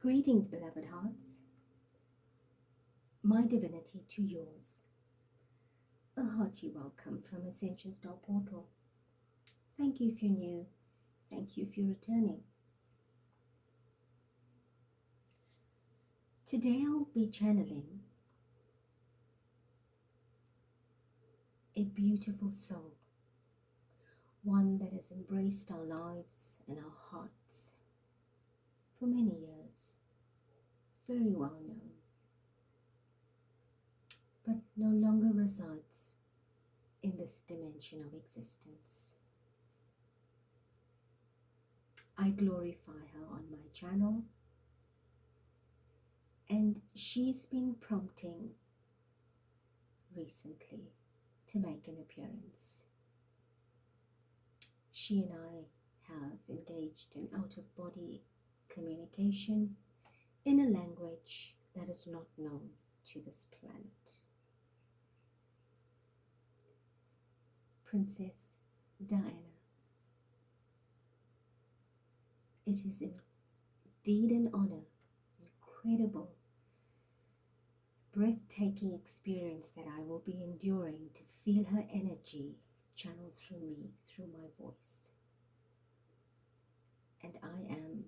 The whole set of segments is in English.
Greetings, beloved hearts. My divinity to yours. A hearty welcome from Ascension Star Portal. Thank you if you're new. Thank you if you're returning. Today I'll be channeling a beautiful soul, one that has embraced our lives and our hearts for many years, very well known, but no longer resides in this dimension of existence. I glorify her on my channel, and she's been prompting recently to make an appearance. She and I have engaged in out-of-body communication in a language that is not known to this planet. Princess Diana. It is indeed an honor, incredible, breathtaking experience that I will be enduring to feel her energy channeled through me, through my voice. And I am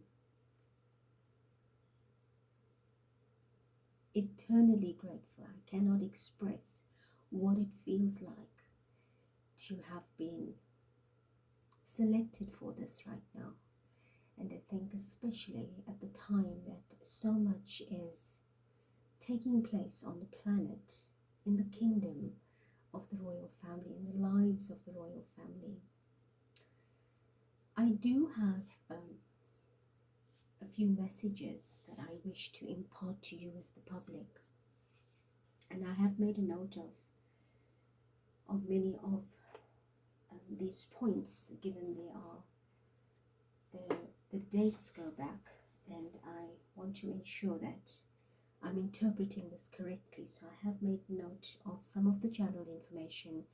eternally grateful. I cannot express what it feels like to have been selected for this right now. And I think especially at the time that so much is taking place on the planet, in the kingdom of the royal family, in the lives of the royal family. I do have a few messages that I wish to impart to you as the public. And I have made a note of many of these points, given the dates go back, and I want to ensure that I'm interpreting this correctly. So I have made note of some of the channeled information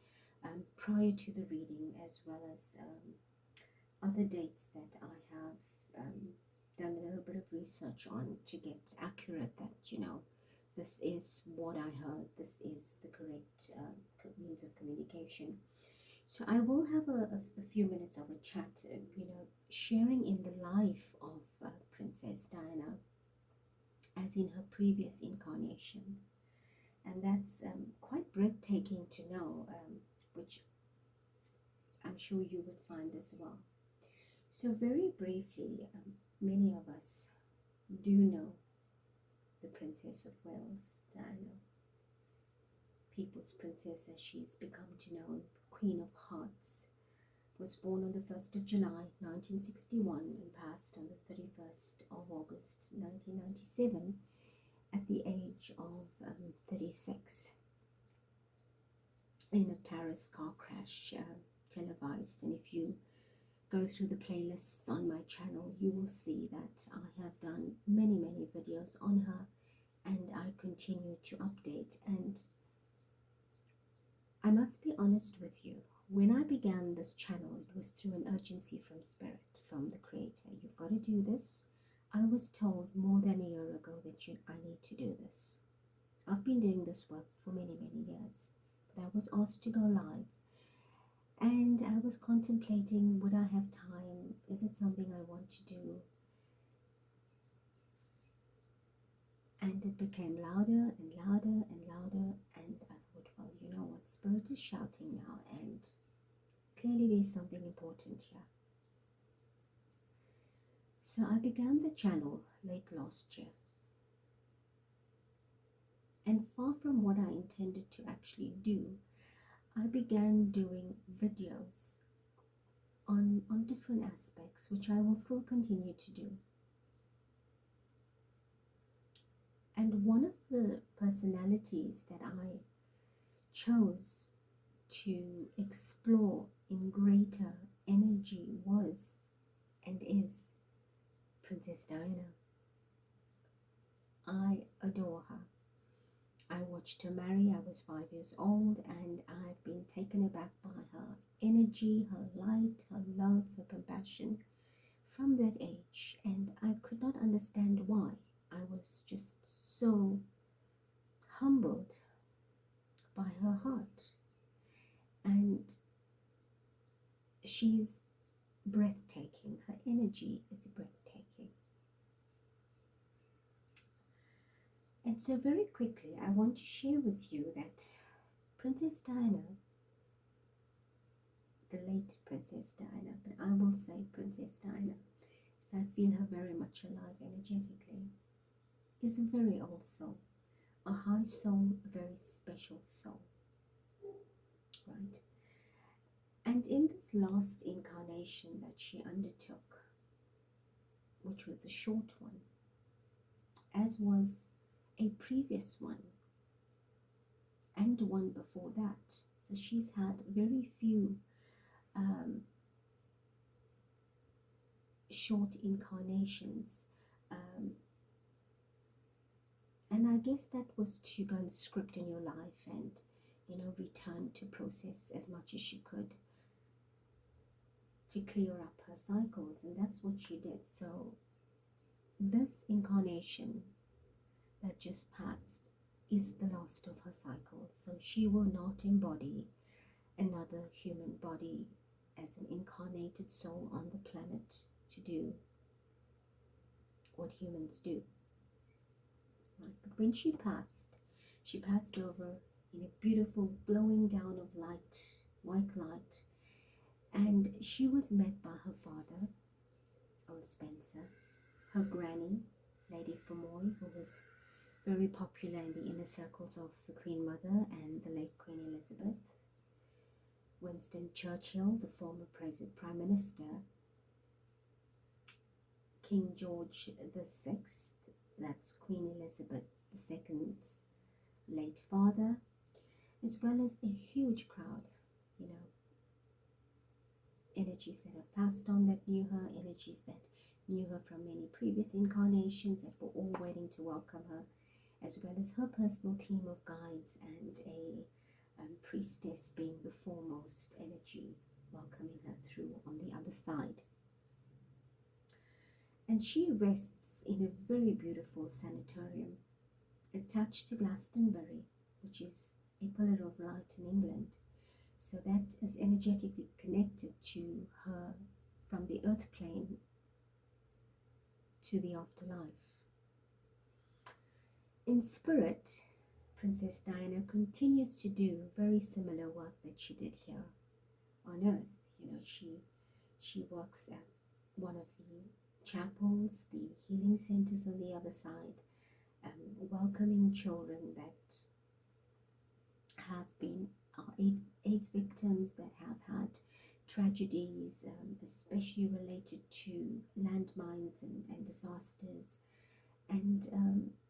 prior to the reading, as well as other dates that I have done a little bit of research on to get accurate that, you know, this is what I heard, this is the correct means of communication. So I will have a few minutes of a chat, you know, sharing in the life of Princess Diana, as in her previous incarnations. And that's quite breathtaking to know, which I'm sure you would find as well. So very briefly, many of us do know the Princess of Wales, Diana. People's Princess, as she's become to know, Queen of Hearts, was born on the 1st of July 1961 and passed on the 31st of August 1997 at the age of 36 in a Paris car crash, televised. And if you go through the playlists on my channel, you will see that I have done many videos on her, and I continue to update. And I must be honest with you, when I began this channel, it was through an urgency from Spirit, from the Creator. You've got to do this. I was told more than a year ago that I need to do this. I've been doing this work for many years, but I was asked to go live. And I was contemplating, would I have time? Is it something I want to do? And it became louder and louder and louder, and I thought, well, you know what, Spirit is shouting now, and clearly there's something important here. So I began the channel late last year, and far from what I intended to actually do, I began doing videos on different aspects, which I will still continue to do. And one of the personalities that I chose to explore in greater energy was and is Princess Diana. I adore her. I watched her marry. I was 5 years old, and I've been taken aback by her energy, her light, her love, her compassion from that age, and I could not understand why. was just so humbled by her heart. And she's breathtaking. Her energy is breathtaking. And so very quickly, I want to share with you that Princess Diana, the late Princess Diana, but I will say Princess Diana, because I feel her very much alive energetically, is a very old soul, a high soul, a very special soul, right? And in this last incarnation that she undertook, which was a short one, as was a previous one and one before that, so she's had very few short incarnations, and I guess that was to go and script in your life and, you know, return to process as much as she could to clear up her cycles, and that's what she did. So this incarnation that just passed is the last of her cycle, so she will not embody another human body as an incarnated soul on the planet to do what humans do. Right? But when she passed over in a beautiful glowing gown of light, white light, and she was met by her father, old Spencer, her granny, Lady Fermoy, who was very popular in the inner circles of the Queen Mother and the late Queen Elizabeth, Winston Churchill, the former Prime Minister, King George VI, that's Queen Elizabeth II's late father, as well as a huge crowd, you know, energies that have passed on that knew her, energies that knew her from many previous incarnations that were all waiting to welcome her, as well as her personal team of guides and a priestess being the foremost energy welcoming her through on the other side. And she rests in a very beautiful sanatorium attached to Glastonbury, which is a pillar of light in England. So that is energetically connected to her from the earth plane to the afterlife. In spirit, Princess Diana continues to do very similar work that she did here on earth. You know, she works at one of the chapels, the healing centers on the other side, welcoming children that have been AIDS victims, that have had tragedies, especially related to landmines and disasters, and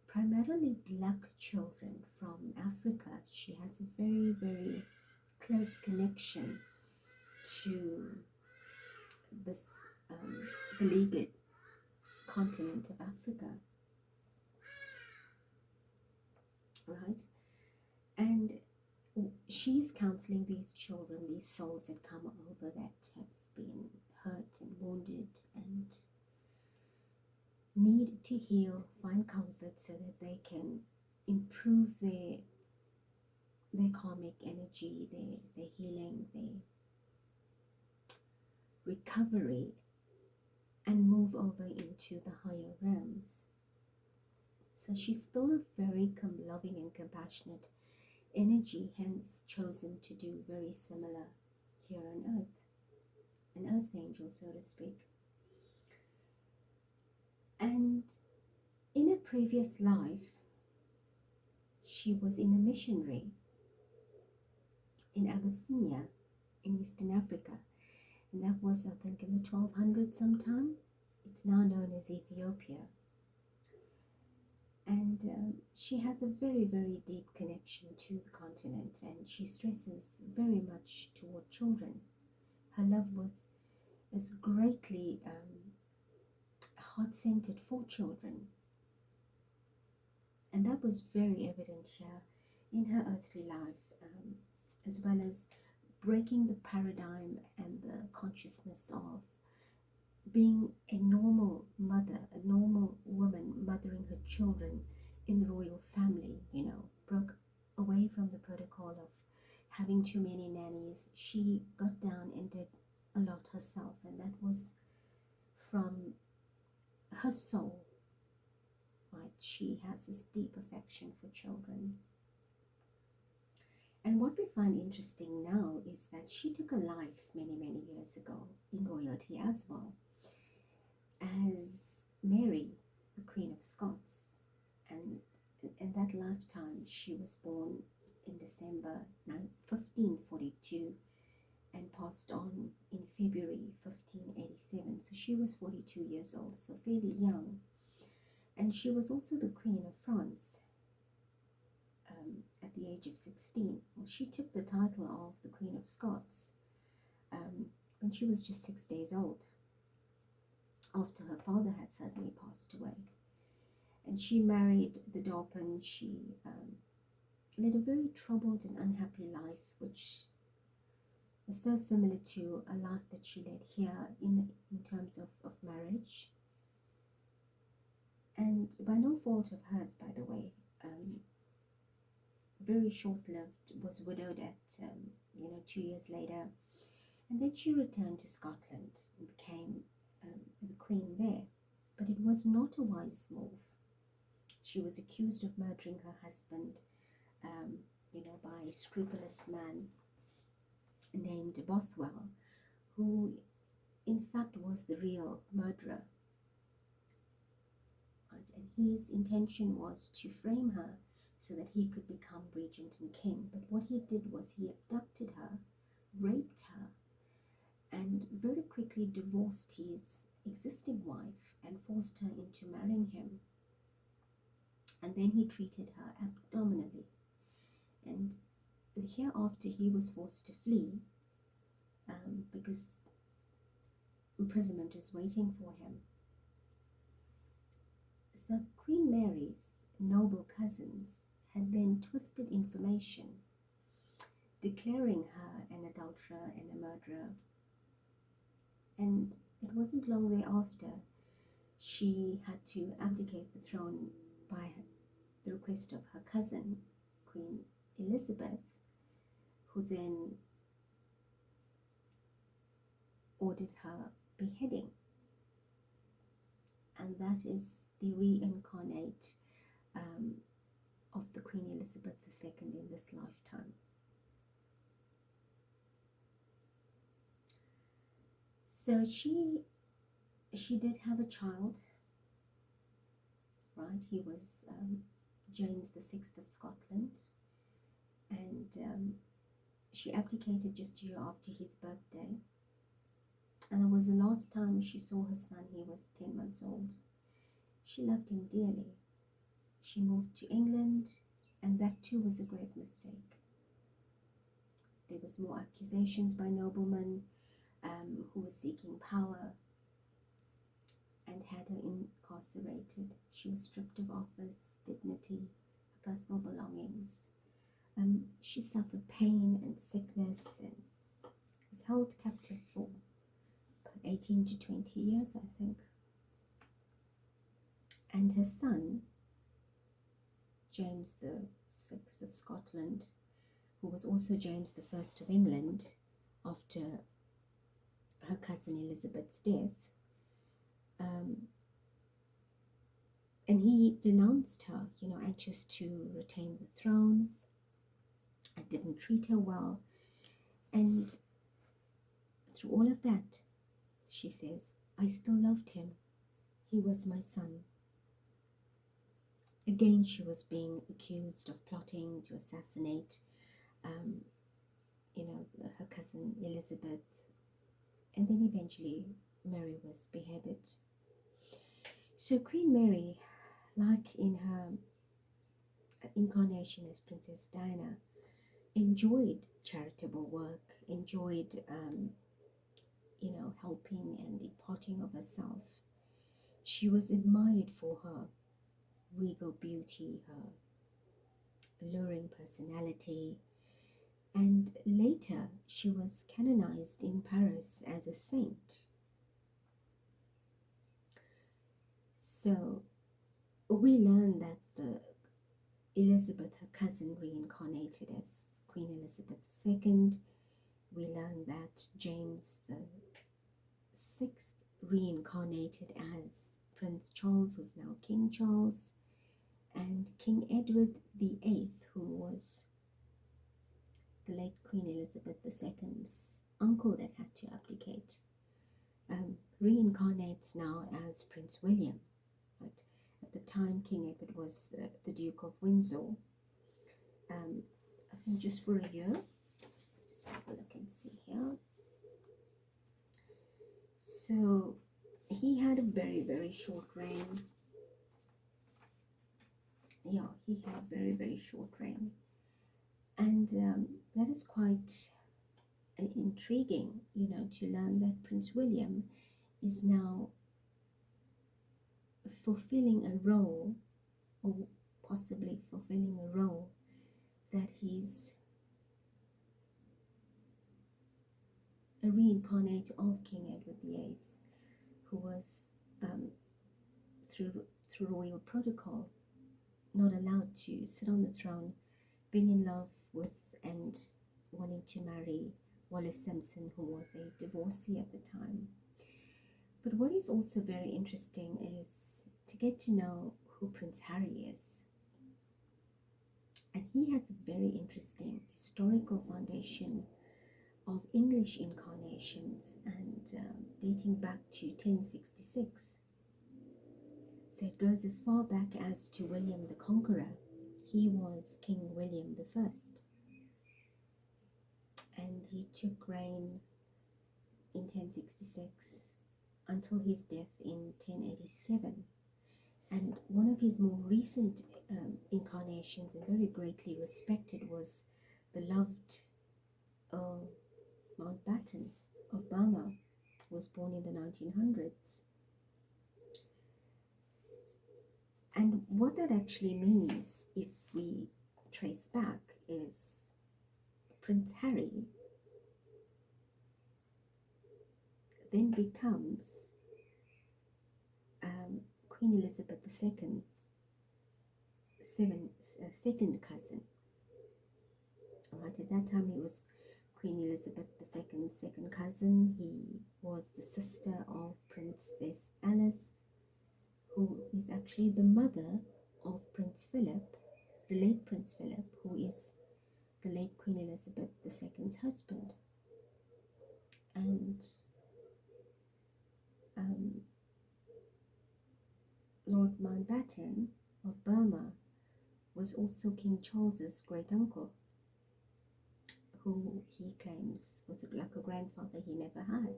primarily black children from Africa. She has a very, very close connection to this beleaguered continent of Africa, right? And she's counseling these children, these souls that come over that have been hurt and wounded and need to heal, find comfort so that they can improve their karmic energy, their healing, their recovery, and move over into the higher realms. So she's still a very loving and compassionate energy, hence chosen to do very similar here on earth, an earth angel, so to speak. And in a previous life, she was in a missionary in Abyssinia in Eastern Africa, and that was, I think, in the 1200s sometime. It's now known as Ethiopia. And she has a very, very deep connection to the continent, and she stresses very much toward children. Her love is greatly heart-centered for children, and that was very evident here in her earthly life, as well as breaking the paradigm and the consciousness of being a normal mother, a normal woman mothering her children in the royal family, you know, broke away from the protocol of having too many nannies. She got down and did a lot herself, and that was from her soul, right? She has this deep affection for children. And what we find interesting now is that she took a life many, many years ago in royalty as well, as Mary, the Queen of Scots. And in that lifetime, she was born in December 1542 and passed on in February 1587. So she was 42 years old, so fairly young. And she was also the Queen of France at the age of 16. Well, she took the title of the Queen of Scots when she was just 6 days old, after her father had suddenly passed away. And she married the Darpin. She led a very troubled and unhappy life, which is so similar to a life that she led here in terms of marriage. And by no fault of hers, by the way, very short-lived, was widowed at 2 years later, and then she returned to Scotland and became the queen there. But it was not a wise move. She was accused of murdering her husband, by a scrupulous man named Bothwell, who in fact was the real murderer. Right? And his intention was to frame her so that he could become regent and king. But what he did was he abducted her, raped her, and very quickly divorced his existing wife and forced her into marrying him. And then he treated her abdominally. And hereafter he was forced to flee because imprisonment was waiting for him. So Queen Mary's noble cousins had then twisted information, declaring her an adulterer and a murderer. And it wasn't long thereafter she had to abdicate the throne by the request of her cousin, Queen Elizabeth, who then ordered her beheading. And that is the reincarnate of the Queen Elizabeth II in this lifetime. So she did have a child, right? He was James VI of Scotland, and she abdicated just a year after his birthday. And it was the last time she saw her son. He was 10 months old. She loved him dearly. She moved to England, and that too was a grave mistake. There was more accusations by noblemen who were seeking power and had her incarcerated. She was stripped of office, dignity, her personal belongings. She suffered pain and sickness and was held captive for 18 to 20 years, I think. And her son, James VI of Scotland, who was also James I of England after her cousin Elizabeth's death, and he denounced her, anxious to retain the throne, and didn't treat her well. And through all of that, she says, I still loved him. He was my son. Again, she was being accused of plotting to assassinate, her cousin Elizabeth. And then eventually Mary was beheaded. So Queen Mary, like in her incarnation as Princess Diana, enjoyed charitable work, enjoyed helping and imparting of herself. She was admired for her regal beauty, her alluring personality, and later she was canonized in Paris as a saint. So we learn that the Elizabeth, her cousin, reincarnated as Queen Elizabeth II. We learn that James the Sixth reincarnated as Prince Charles, who's now King Charles, and King Edward the Eighth, who was the late Queen Elizabeth II's uncle that had to abdicate, reincarnates now as Prince William. Right? At the time, King Edward was the Duke of Windsor. I think just for a year. Just have a look and see here. So he had a very, very short reign. Yeah, he had a very, very short reign. And that is quite intriguing, you know, to learn that Prince William is now fulfilling a role, or possibly fulfilling a role that he's a reincarnate of King Edward VIII, who was through royal protocol not allowed to sit on the throne, being in love with and wanting to marry Wallis Simpson, who was a divorcee at the time. But what is also very interesting is to get to know who Prince Harry is. And he has a very interesting historical foundation of English incarnations, and dating back to 1066. So it goes as far back as to William the Conqueror. He was King William the First, and he took reign in 1066 until his death in 1087. And one of his more recent incarnations, and very greatly respected, was the loved Mountbatten of Burma, who was born in the 1900s. And what that actually means, if we trace back, is Prince Harry then becomes Queen Elizabeth II's second cousin. Right, at that time he was Queen Elizabeth II's second cousin. He was the sister of Princess Alice, who is actually the mother of Prince Philip, the late Prince Philip, who is the late Queen Elizabeth II's husband. And Lord Mountbatten of Burma was also King Charles's great uncle, who he claims was like a grandfather he never had.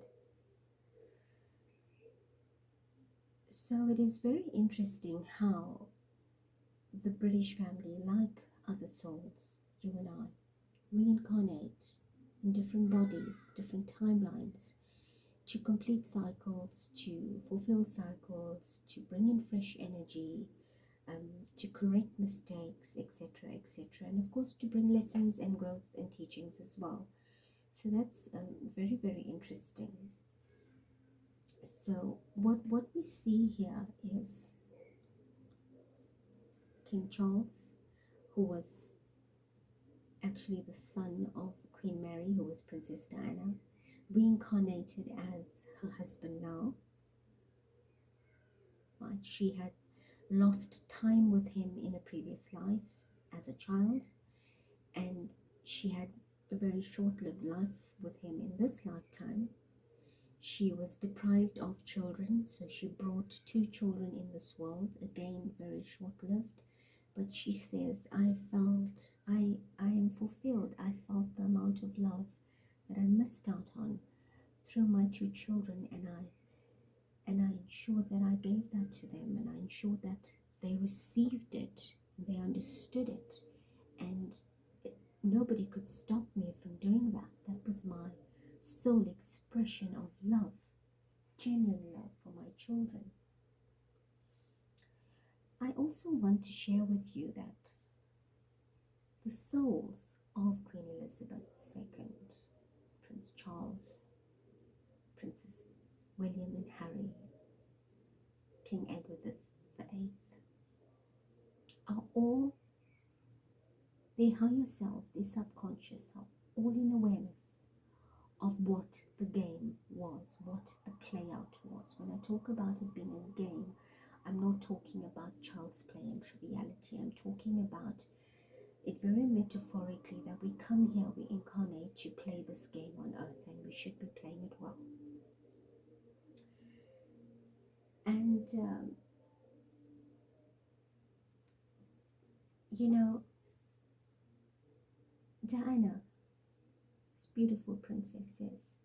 So it is very interesting how the British family, like other souls, you and I, reincarnate in different bodies, different timelines, to complete cycles, to fulfill cycles, to bring in fresh energy, to correct mistakes, etc., etc., and of course to bring lessons and growth and teachings as well. So that's very, very interesting. So what we see here is King Charles, who was actually the son of Queen Mary, who was Princess Diana, reincarnated as her husband now. Right? She had lost time with him in a previous life as a child, and she had a very short-lived life with him in this lifetime. She was deprived of children, so she brought 2 children in this world, again very short-lived. But she says, I am fulfilled. I felt the amount of love that I missed out on through my 2 children, and I ensured that I gave that to them, and I ensured that they received it, they understood it, and nobody could stop me from doing that. That was my sole expression of love, genuine love for my children. I also want to share with you that the souls of Queen Elizabeth II, Prince Charles, Princess William and Harry, King Edward VIII, are all, their higher self, their subconscious are all in awareness of what the game was, what the play out was. When I talk about it being a game, I'm not talking about child's play and triviality. I'm talking about it very metaphorically, that we come here, we incarnate to play this game on earth, and we should be playing it well. And you know, Diana, this beautiful princess, says,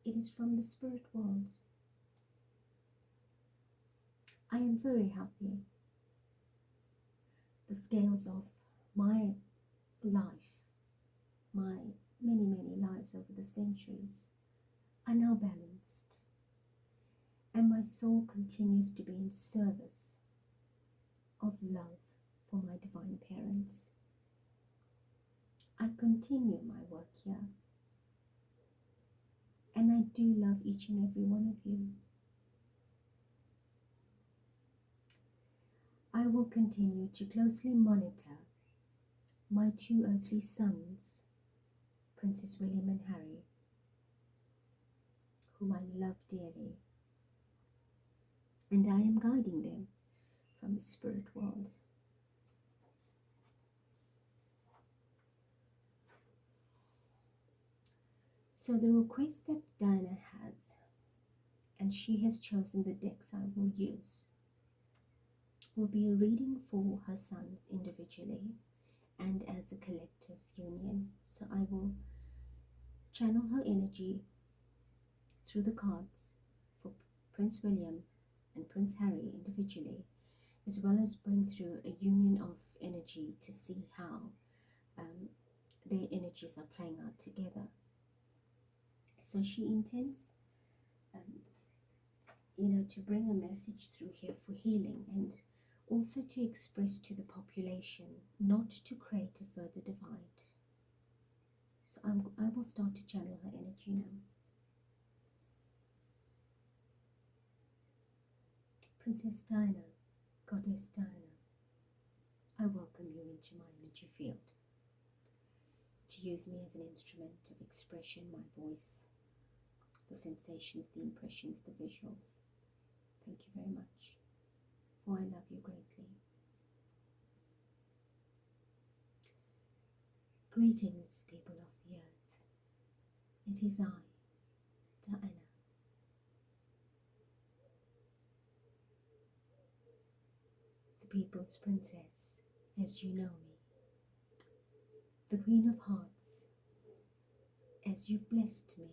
it is from the spirit world. I am very happy. The scales of my life, my many, many lives over the centuries, are now balanced, and my soul continues to be in service of love for my divine parents. I continue my work here, and I do love each and every one of you. I will continue to closely monitor my two earthly sons, Princess William and Harry, whom I love dearly, and I am guiding them from the spirit world. So the request that Diana has, and she has chosen the decks I will use, will be a reading for her sons individually and as a collective union. So I will channel her energy through the cards for Prince William and Prince Harry individually, as well as bring through a union of energy to see how their energies are playing out together. So she intends, to bring a message through here for healing, and also to express to the population not to create a further divide. So I will start to channel her energy now. Princess Diana, Goddess Diana, I welcome you into my energy field, to use me as an instrument of expression, my voice, the sensations, the impressions, the visuals. Thank you very much, for I love you greatly. Greetings, people of the earth. It is I, Diana. The people's princess, as you know me. The Queen of Hearts, as you've blessed me.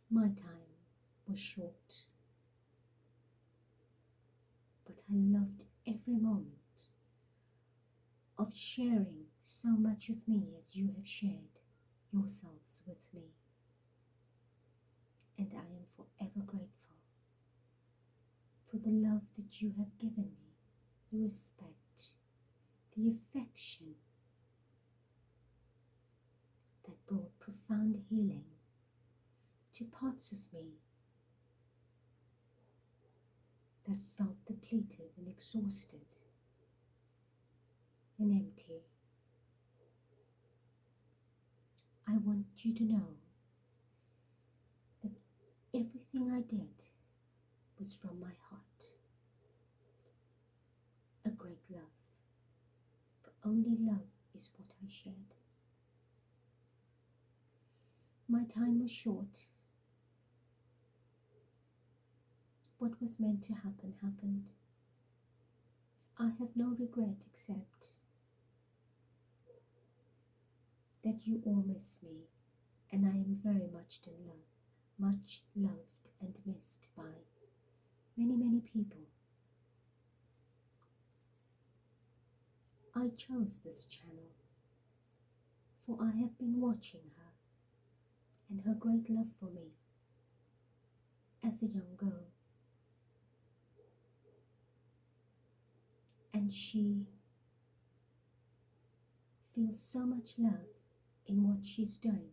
My time was short, but I loved every moment of sharing so much of me as you have shared yourselves with me. And I am forever grateful for the love that you have given me, the respect, the affection that brought profound healing to parts of me that felt depleted and exhausted and empty. I want you to know that everything I did was from my heart. A great love, for only love is what I shared. My time was short. What was meant to happen, happened. I have no regret except that you all miss me, and I am very much in love, much loved and missed by many, many people. I chose this channel, for I have been watching her and her great love for me as a young girl. And she feels so much love in what she's doing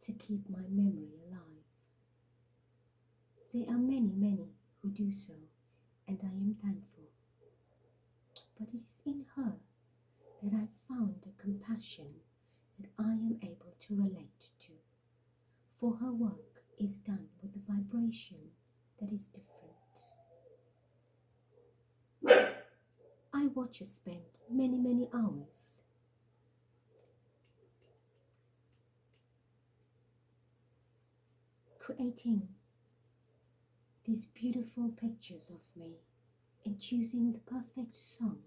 to keep my memory alive. There are many, many who do so, and I am thankful but it is in her that I found a compassion that I am able to relate to, for her work is done with a vibration that is different. I watch her spend many hours creating these beautiful pictures of me and choosing the perfect song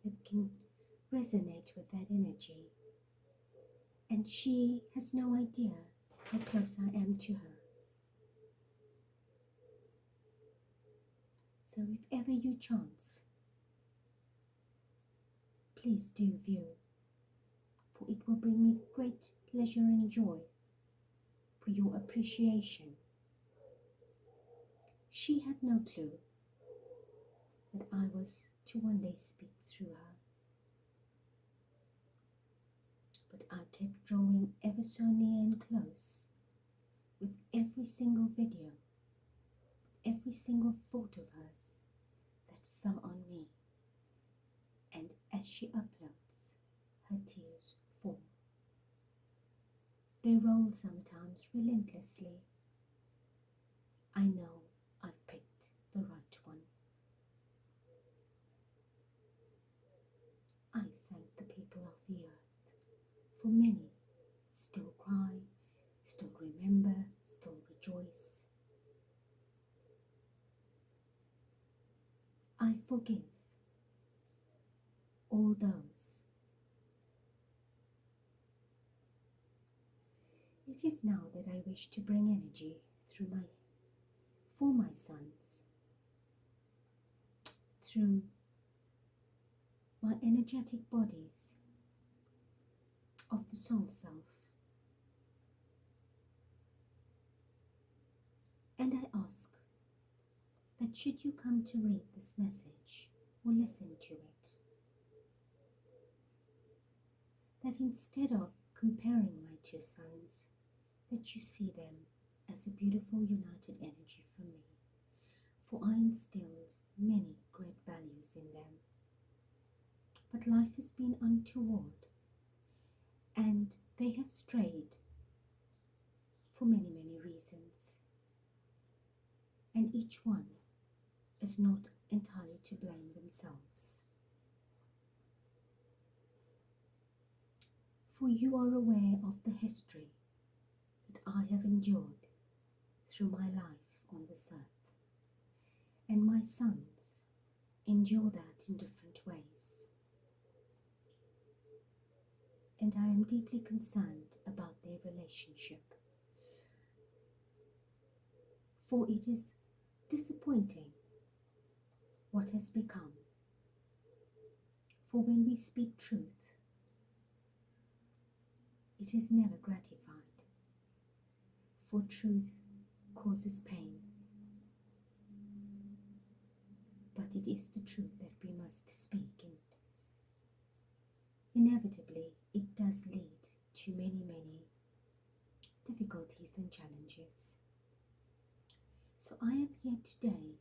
that can resonate with that energy. And she has no idea how close I am to her. So if ever you chance, please do view, for it will bring me great pleasure and joy for your appreciation. She had no clue that I was to one day speak through her, but I kept drawing ever so near and close with every single video, every single thought of hers that fell on me, and as she uploads, her tears fall. They roll sometimes relentlessly. I know I've picked the right one. I thank the people of the earth, for many still cry, still remember, still rejoice. I forgive all those. It is now that I wish to bring energy for my sons, through my energetic bodies of the soul self. And I ask that should you come to read this message or listen to it, that instead of comparing my two sons, that you see them as a beautiful united energy from me, for I instilled many great values in them. But life has been untoward, and they have strayed for many reasons, and each one is not entirely to blame themselves. For you are aware of the history that I have endured through my life on this earth, and my sons endure that in different ways. And I am deeply concerned about their relationship, for it is disappointing what has become. For when we speak truth, it is never gratified, for truth causes pain. But it is the truth that we must speak, and inevitably it does lead to many difficulties and challenges. So I am here today,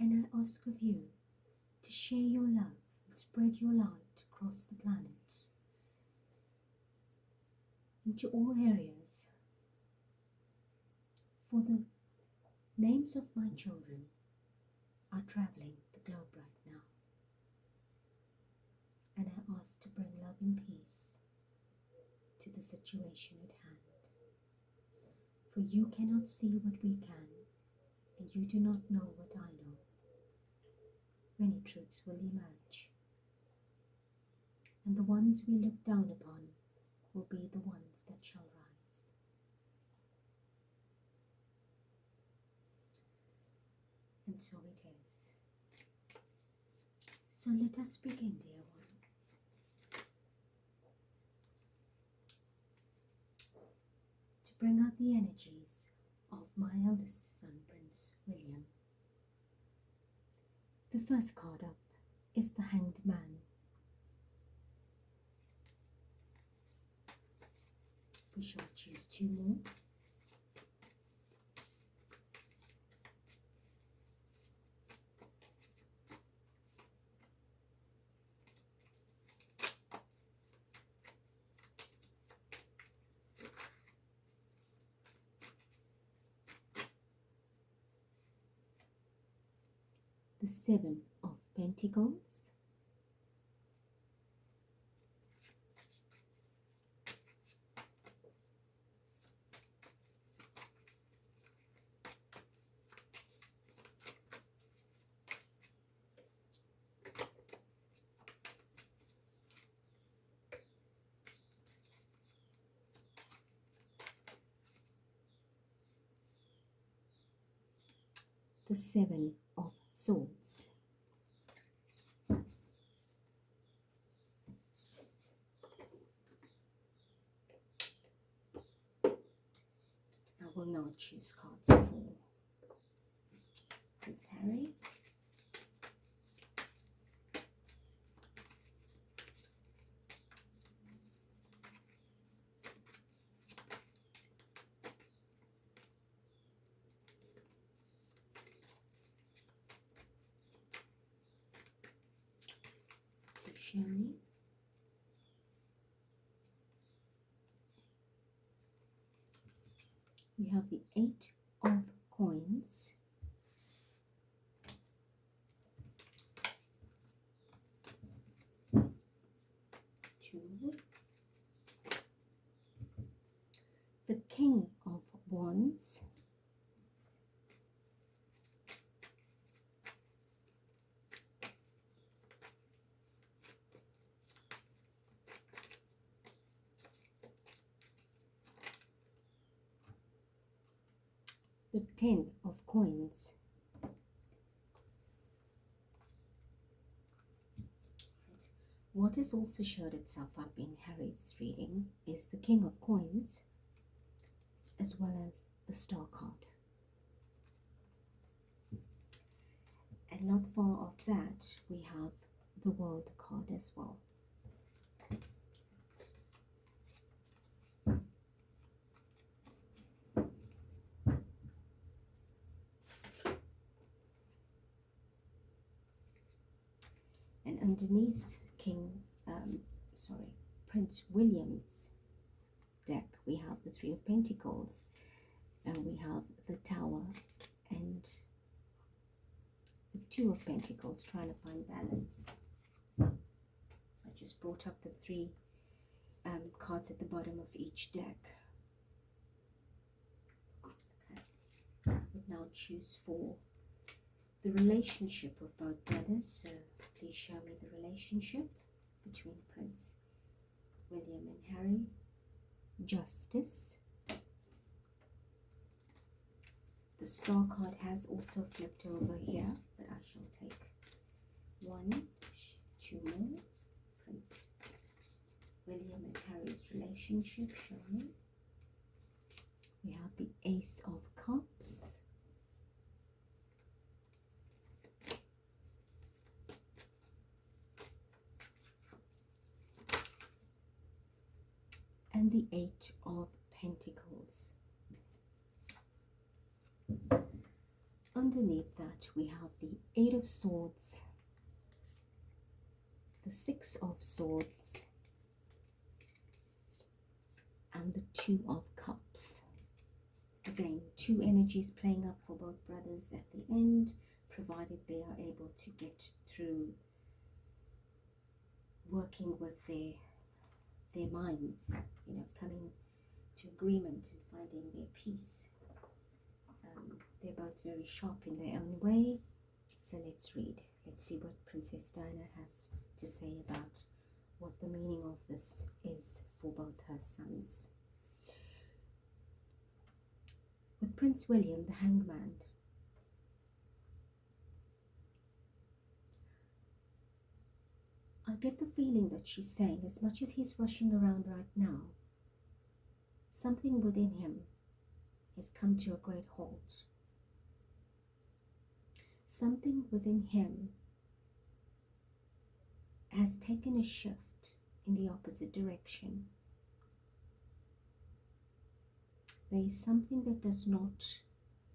and I ask of you to share your love and spread your light across the planet into all areas, for the names of my children are traveling the globe right now, and I ask to bring love and peace to the situation at hand. For you cannot see what we can, and you do not know what I know. Many truths will emerge, and the ones we look down upon will be the ones that shall rise. And so it is. So let us begin, dear one, to bring out the energies of my eldest son, Prince William. The first card up is the Hanged Man. We shall choose two more. the Seven of Pentacles, the Seven of Swords, I will now choose cards for Prince Harry. Journey. We have the Eight of Coins, two, the King of Wands, the Ten of Coins, what has also showed itself up in Harry's reading is the King of Coins as well as the Star card. And not far off that, we have the World card as well. And underneath Prince William's deck, we have the Three of Pentacles, and we have the Tower and the Two of Pentacles, trying to find balance. So I just brought up the three cards at the bottom of each deck. Okay, I would now choose for the relationship of both brothers. So please show me the relationship between Prince William and Harry. Justice. The Star card has also flipped over here, but I shall take one, two more. Prince William and Harry's relationship, show me. We have the Ace of Cups. And the Eight of Pentacles. Underneath that, we have the Eight of Swords, the Six of Swords, and the Two of Cups. Again, two energies playing up for both brothers at the end, provided they are able to get through working with their minds, you know, coming to agreement and finding their peace. They're both very sharp in their own way. So let's read. Let's see what Princess Diana has to say about what the meaning of this is for both her sons. With Prince William, the Hangman, I get the feeling that she's saying, as much as he's rushing around right now, something within him has come to a great halt. Something within him has taken a shift in the opposite direction. There is something that does not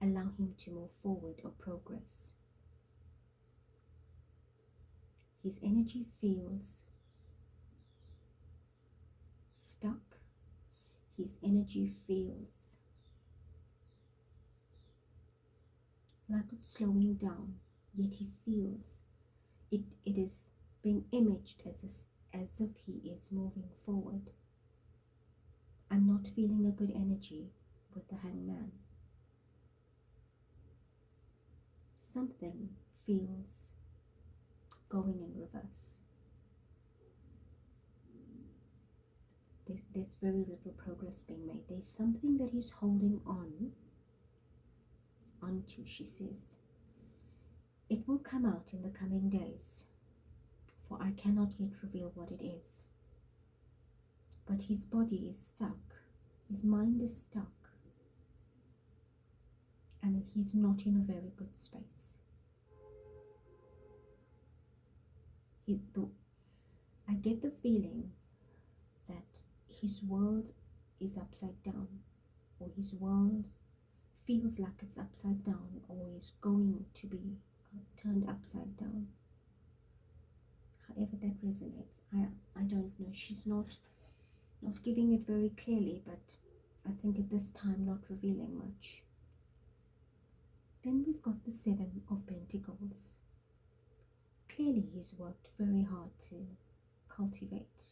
allow him to move forward or progress. His energy feels stuck. His energy feels like it's slowing down. yet he feels it is being imaged as if he is moving forward. I'm not feeling a good energy with the Hangman. Something feels going in reverse. There's very little progress being made. There's something that he's holding onto, she says. It will come out in the coming days, for I cannot yet reveal what it is. But his body is stuck. His mind is stuck. And he's not in a very good space. I get the feeling that his world is upside down, or his world feels like it's upside down, or is going to be turned upside down. However that resonates, I don't know. She's not giving it very clearly, but I think at this time not revealing much. Then we've got the Seven of Pentacles. Clearly he's worked very hard to cultivate,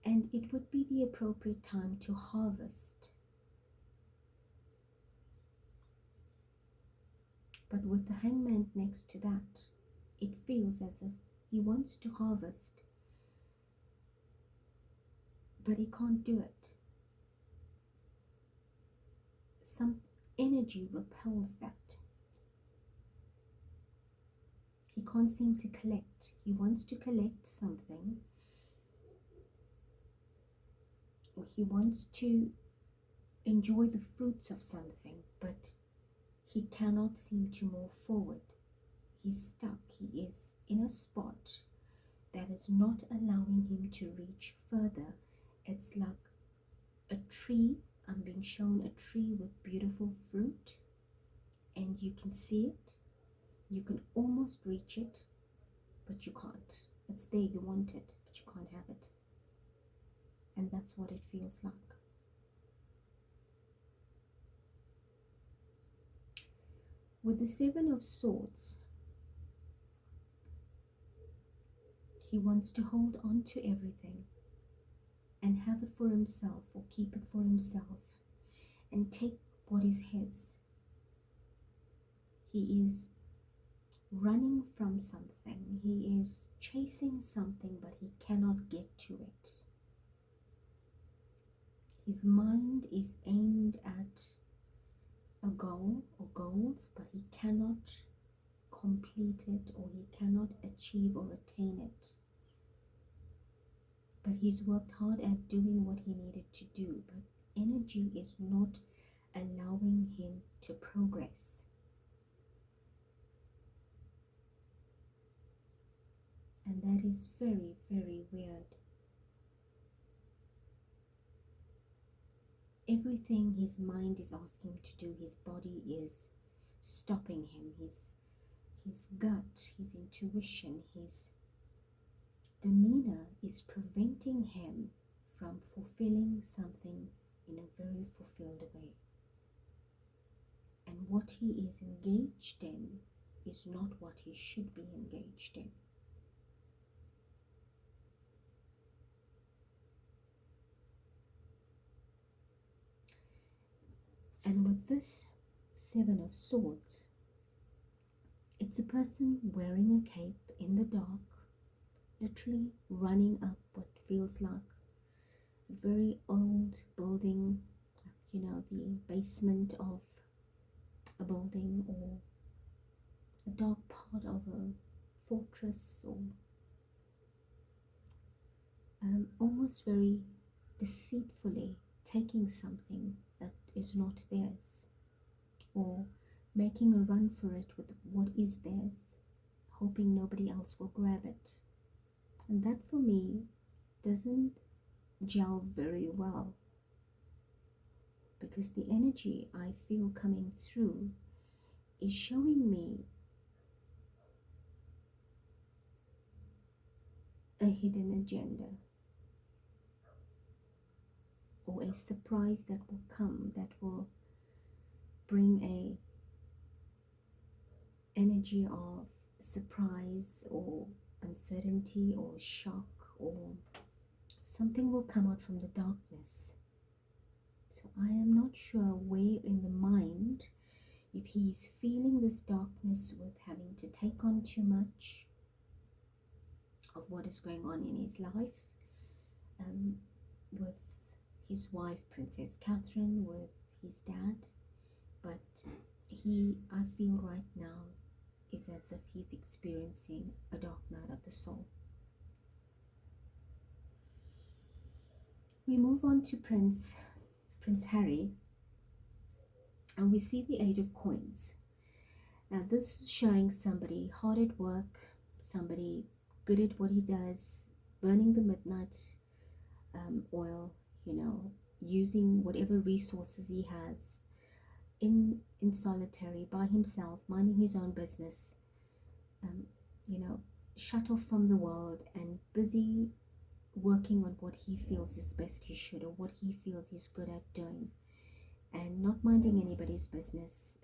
and it would be the appropriate time to harvest. But with the Hangman next to that, it feels as if he wants to harvest, but he can't do it. Some energy repels that. He can't seem to collect. He wants to collect something. He wants to enjoy the fruits of something, but he cannot seem to move forward. He's stuck. He is in a spot that is not allowing him to reach further. It's like a tree. I'm being shown a tree with beautiful fruit, and you can see it. You can almost reach it, but you can't. It's there, you want it, but you can't have it. And that's what it feels like. With the Seven of Swords, he wants to hold on to everything and have it for himself, or keep it for himself, and take what is his. He is running from something. He is chasing something, but he cannot get to it. His mind is aimed at a goal or goals, but he cannot complete it, or he cannot achieve or attain it. But he's worked hard at doing what he needed to do, but energy is not allowing him to progress. And that is very, very weird. Everything his mind is asking to do, his body is stopping him. His gut, his intuition, his demeanor is preventing him from fulfilling something in a very fulfilled way. And what he is engaged in is not what he should be engaged in. And with this Seven of Swords, it's a person wearing a cape in the dark, literally running up what feels like a very old building, you know, the basement of a building, or a dark part of a fortress, or almost very deceitfully taking something that is not theirs, or making a run for it with what is theirs, hoping nobody else will grab it. And that for me doesn't gel very well, because the energy I feel coming through is showing me a hidden agenda, or a surprise that will come, that will bring a energy energy of surprise or uncertainty or shock, or something will come out from the darkness. So I am not sure where in the mind, if he's feeling this darkness with having to take on too much of what is going on in his life, with his wife, Princess Catherine, with his dad. But he, I feel right now, is as if he's experiencing a dark night of the soul. We move on to Prince Harry, and we see the Eight of Coins. Now this is showing somebody hard at work, somebody good at what he does, burning the midnight oil, you know, using whatever resources he has in solitary, by himself, minding his own business, you know, shut off from the world and busy working on what he feels is best he should, or what he feels he's good at doing, and not minding anybody's business.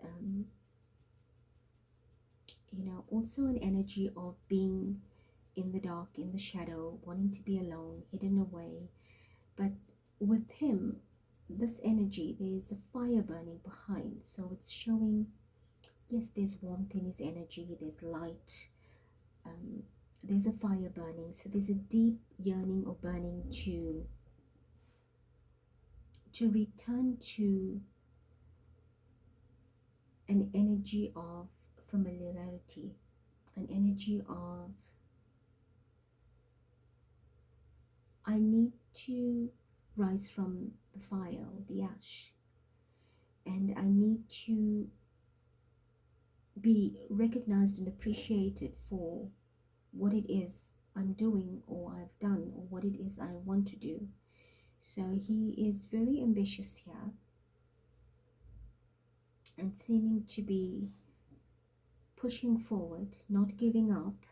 You know, also an energy of being in the dark, in the shadow, wanting to be alone, hidden away. But with him, this energy, there's a fire burning behind. So it's showing, yes, there's warmth in his energy, there's light, there's a fire burning. So there's a deep yearning or burning to return to an energy of familiarity, an energy of, I need to rise from the fire or the ash, and I need to be recognized and appreciated for what it is I'm doing, or I've done, or what it is I want to do. So he is very ambitious here, and seeming to be pushing forward, not giving up,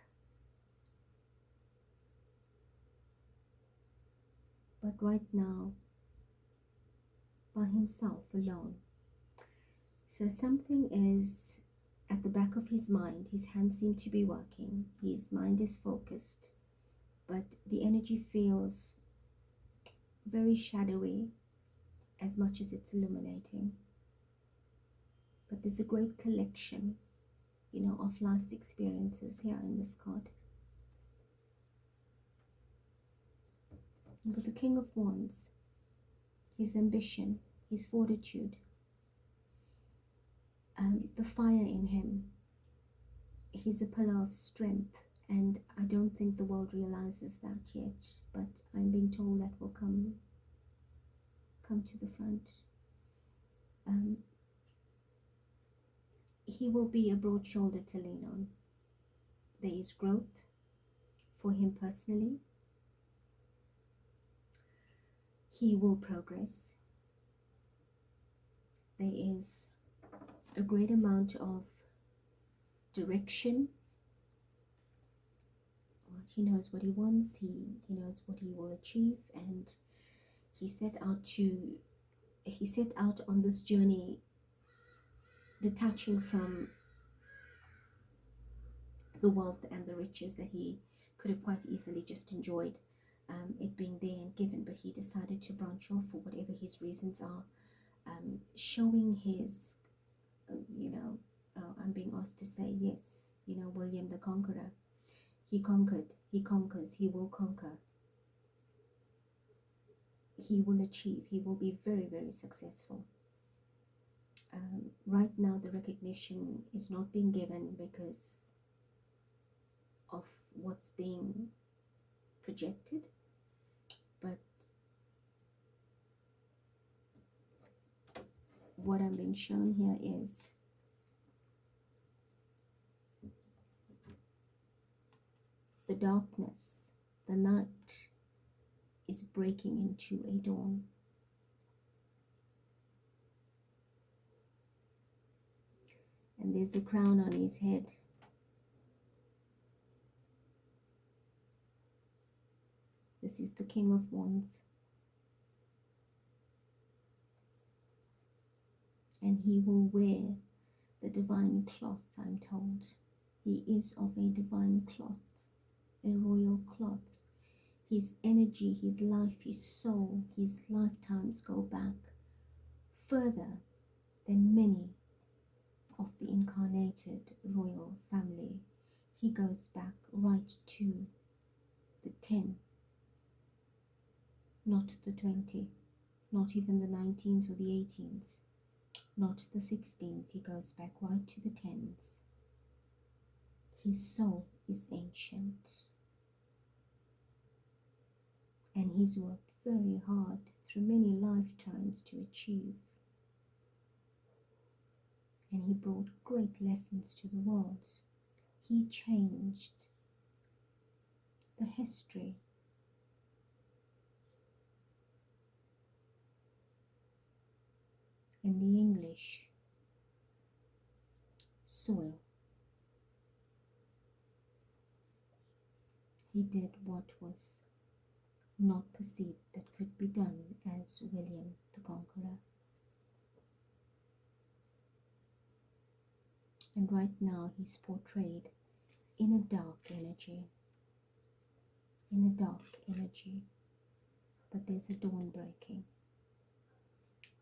but right now by himself, alone. So something is at the back of his mind. His hands seem to be working, his mind is focused, but the energy feels very shadowy as much as it's illuminating. But there's a great collection, you know, of life's experiences here in this card. And with the King of Wands, his ambition, his fortitude, the fire in him, he's a pillar of strength, and I don't think the world realizes that yet, but I'm being told that will come to the front. He will be a broad shoulder to lean on. There is growth for him personally. He will progress. There is a great amount of direction. He knows what he wants, he knows what he will achieve, and he set out on this journey, detaching from the wealth and the riches that he could have quite easily just enjoyed, it being there and given, but he decided to branch off for whatever his reasons are, showing his, I'm being asked to say, yes, you know, William the Conqueror. He conquered, he conquers, he will conquer. He will achieve, he will be very, very successful. Right now, the recognition is not being given because of what's being projected, but what I'm being shown here is the darkness, the night is breaking into a dawn. And there's a crown on his head. This is the King of Wands. And he will wear the divine cloth, I'm told. He is of a divine cloth, a royal cloth. His energy, his life, his soul, his lifetimes go back further than many of the incarnated royal family. He goes back right to the 10, not the 20, not even the 19s or the 18s, not the 16s. He goes back right to the 10s. His soul is ancient, and he's worked very hard through many lifetimes to achieve. And he brought great lessons to the world. He changed the history. In the English soil. He did what was not perceived that could be done as William the Conqueror. And right now he's portrayed in a dark energy. In a dark energy. But there's a dawn breaking.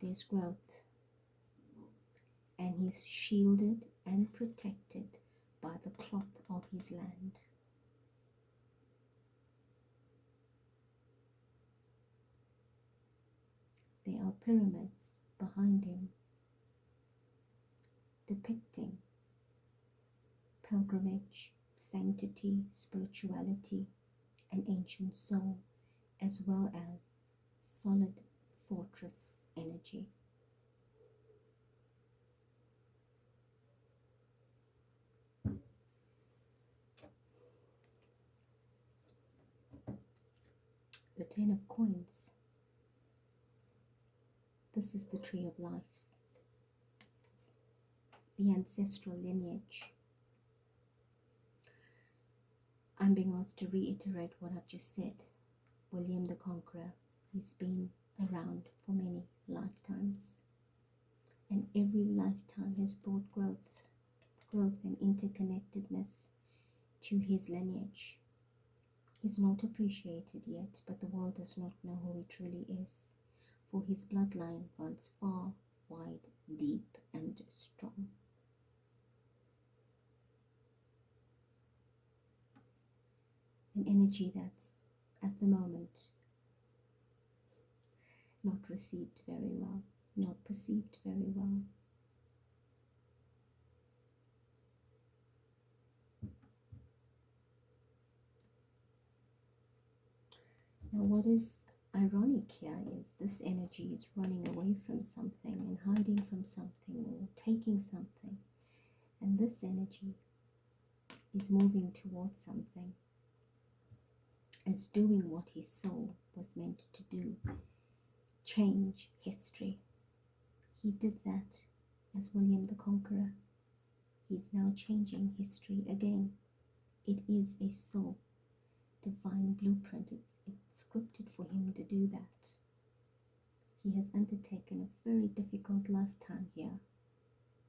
There's growth. And he's shielded and protected by the cloth of his land. There are pyramids behind him depicting pilgrimage, sanctity, spirituality, an ancient soul, as well as solid fortress energy. The 10 of coins. This is the tree of life, the ancestral lineage. I'm being asked to reiterate what I've just said. William the Conqueror, he's been around for many lifetimes. And every lifetime has brought growth and interconnectedness to his lineage. He's not appreciated yet, but the world does not know who he truly is. For his bloodline runs far, wide, deep, and strong. An energy that's, at the moment, not received very well, not perceived very well. Now, what is ironic here is this energy is running away from something and hiding from something or taking something. And this energy is moving towards something, as doing what his soul was meant to do, change history. He did that as William the Conqueror. He's now changing history again. It is a soul divine blueprint. It's scripted for him to do that. He has undertaken a very difficult lifetime here,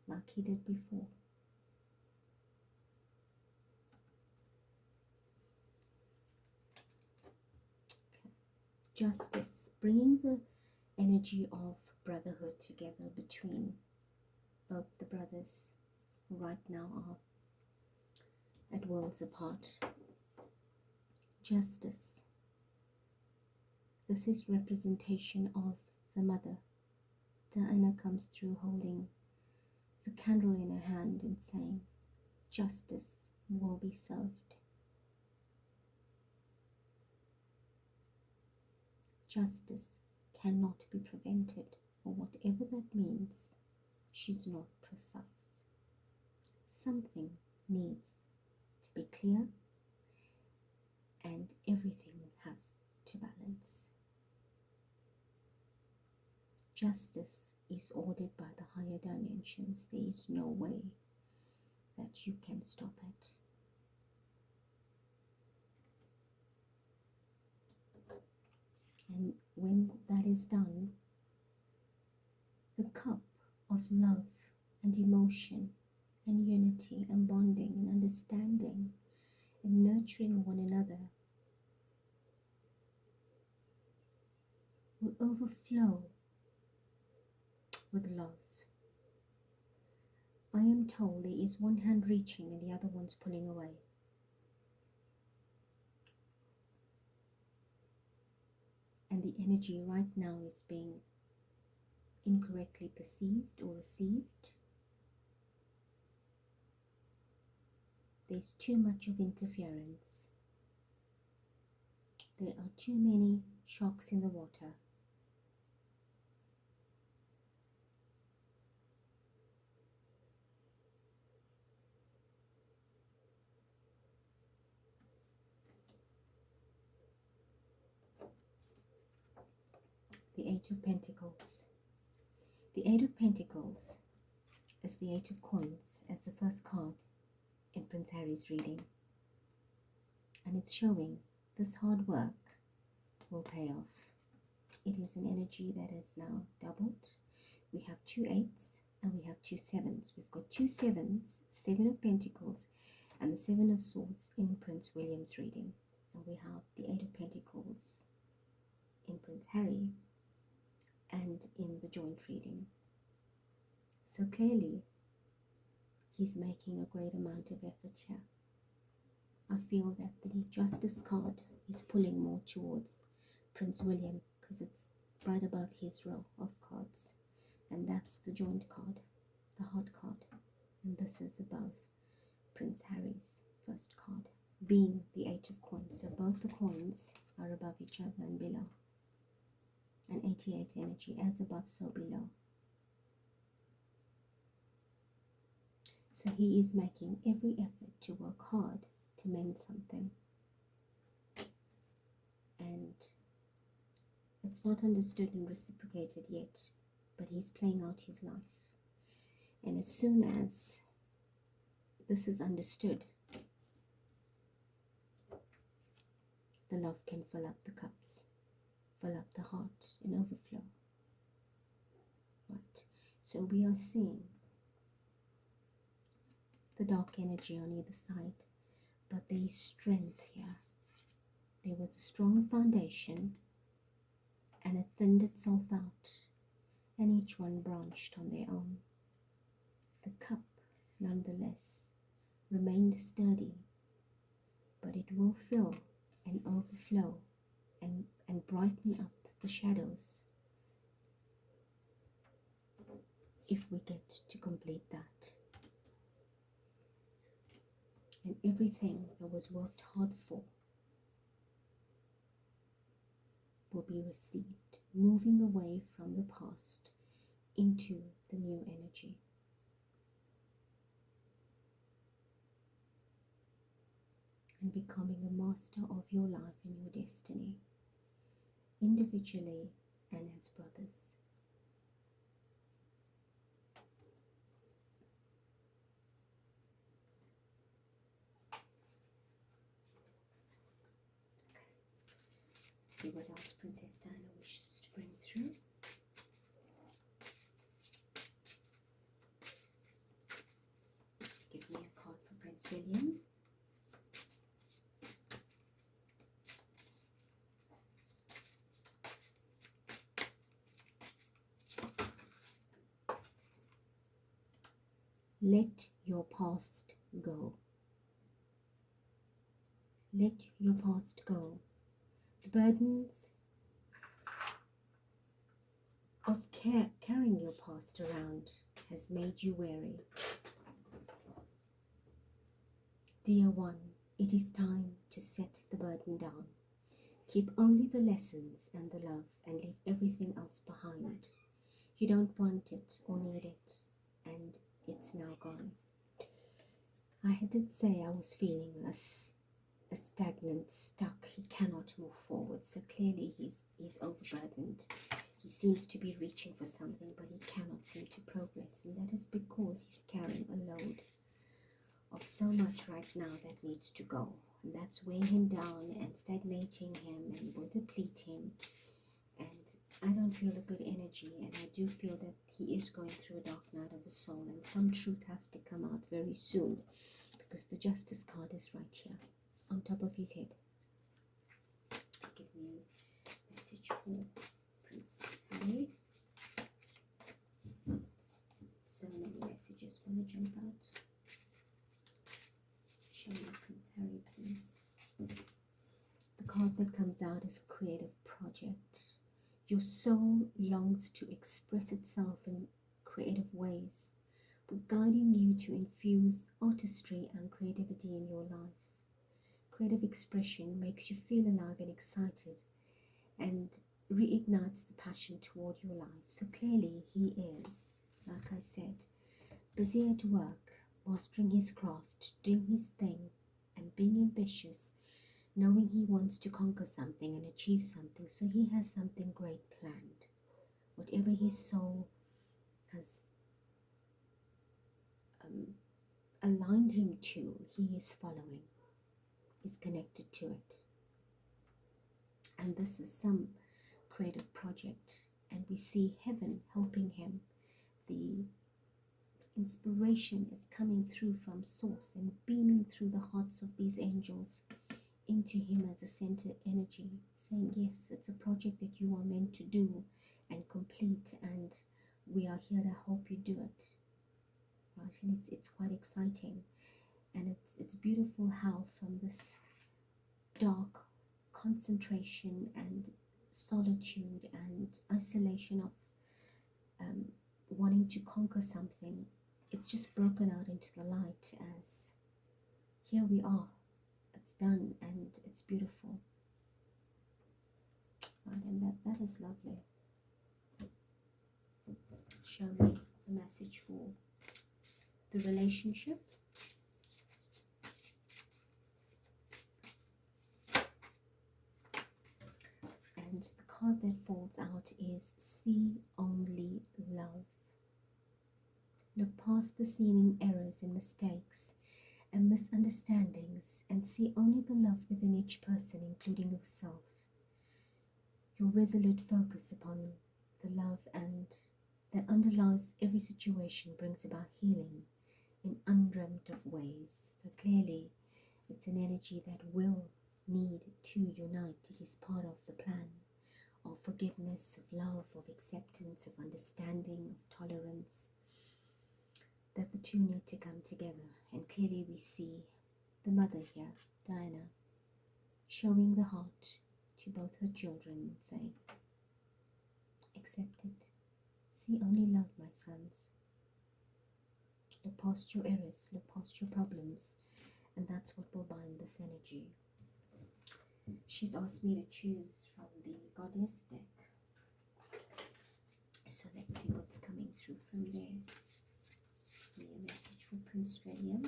like he did before. Okay. Justice, bringing the energy of brotherhood together between both the brothers who right now are at worlds apart. Justice. This is representation of the mother. Diana comes through holding the candle in her hand and saying, justice will be served. Justice cannot be prevented, or whatever that means. She's not precise. Something needs to be clear, and everything has to balance. Justice is ordered by the higher dimensions. There is no way that you can stop it. And when that is done, the cup of love and emotion and unity and bonding and understanding and nurturing one another will overflow with love. I am told there is one hand reaching and the other one's pulling away. And the energy right now is being incorrectly perceived or received. There's too much of interference. There are too many sharks in the water. The Eight of Pentacles. The Eight of Pentacles is the Eight of Coins as the first card in Prince Harry's reading. And it's showing this hard work will pay off. It is an energy that is now doubled. We have two eights and we have two sevens. We've got two sevens, Seven of Pentacles and the Seven of Swords in Prince William's reading. And we have the Eight of Pentacles in Prince Harry and in the joint reading. So clearly, he's making a great amount of effort here. I feel that the Justice card is pulling more towards Prince William because it's right above his row of cards. And that's the joint card, the heart card. And this is above Prince Harry's first card, being the Eight of Coins. So both the coins are above each other and below. And 88 energy, as above, so below. So he is making every effort to work hard to mend something. And it's not understood and reciprocated yet, but he's playing out his life. And as soon as this is understood, the love can fill up the cups, fill up the heart and overflow. Right. So we are seeing the dark energy on either side, but there is strength here. There was a strong foundation and it thinned itself out, and each one branched on their own. The cup, nonetheless, remained sturdy, but it will fill and overflow and brighten up the shadows if we get to complete that. And everything that was worked hard for will be received, moving away from the past into the new energy. And becoming a master of your life and your destiny, individually and as brothers. See what else Princess Diana wishes to bring through. Give me a card for Prince William. Let your past go. Let your past go. The burdens of carrying your past around has made you weary. Dear one, it is time to set the burden down. Keep only the lessons and the love and leave everything else behind. You don't want it or need it, and it's now gone. I did say I was feeling a stagnant, stuck. He cannot move forward. So clearly he's overburdened. He seems to be reaching for something, but he cannot seem to progress. And that is because he's carrying a load of so much right now that needs to go. And that's weighing him down and stagnating him and will deplete him. And I don't feel a good energy, and I do feel that he is going through a dark night of the soul, and some truth has to come out very soon, because the Justice card is right here on top of his head. Give me a message for Prince Harry. So many messages want to jump out. Show me Prince Harry, please. The card that comes out is a creative project. Your soul longs to express itself in creative ways, but guiding you to infuse artistry and creativity in your life. Creative expression makes you feel alive and excited and reignites the passion toward your life. So clearly he is, like I said, busy at work, mastering his craft, doing his thing, and being ambitious, knowing he wants to conquer something and achieve something. So he has something great planned. Whatever his soul has aligned him to, he is following. He's connected to it. And this is some creative project. And we see heaven helping him. The inspiration is coming through from source and beaming through the hearts of these angels into him as a center energy, saying, yes, it's a project that you are meant to do and complete, and we are here to help you do it. Right? And it's quite exciting, and it's beautiful how from this dark concentration and solitude and isolation of wanting to conquer something, it's just broken out into the light as here we are. It's done and it's beautiful. Right, and that is lovely. Show me the message for the relationship. And the card that falls out is See Only Love. Look past the seeming errors and mistakes and misunderstandings and see only the love within each person, including yourself. Your resolute focus upon the love and that underlies every situation brings about healing in undreamt of ways. So clearly it's an energy that will need to unite. It is part of the plan of forgiveness, of love, of acceptance, of understanding, of tolerance, that the two need to come together. And clearly we see the mother here, Diana, showing the heart to both her children and saying, accept it. See only love, my sons. Look past your errors, look past your problems, and that's what will bind this energy. She's asked me to choose from the Goddess deck. So let's see what's coming through from there. A message for Prince William.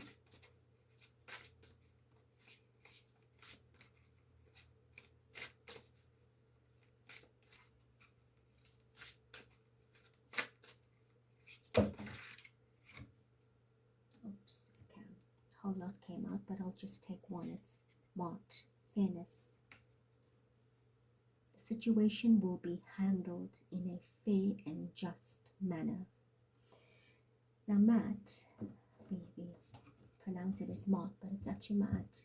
Oops, okay. A whole lot came out, but I'll just take one. It's marked fairness. The situation will be handled in a fair and just manner. Now, Matt, we pronounce it as Mott, but it's actually Matt.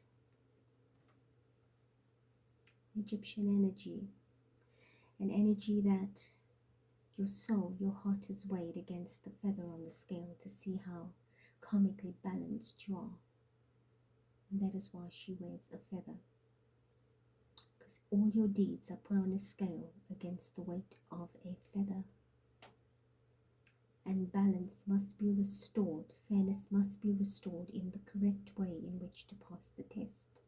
Egyptian energy, an energy that your soul, your heart is weighed against the feather on the scale to see how karmically balanced you are. And that is why she wears a feather. Because all your deeds are put on a scale against the weight of a feather. And balance must be restored, fairness must be restored in the correct way in which to pass the test.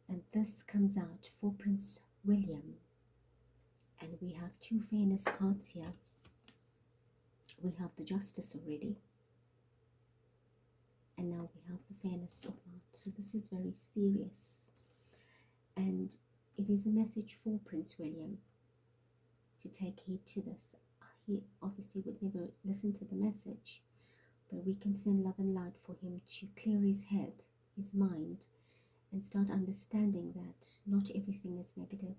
And this comes out for Prince William. And we have two fairness cards here. We have the Justice already. And now we have the fairness of that. So this is very serious. And it is a message for Prince William to take heed to this. He obviously would never listen to the message, but we can send love and light for him to clear his head, his mind, and start understanding that not everything is negative.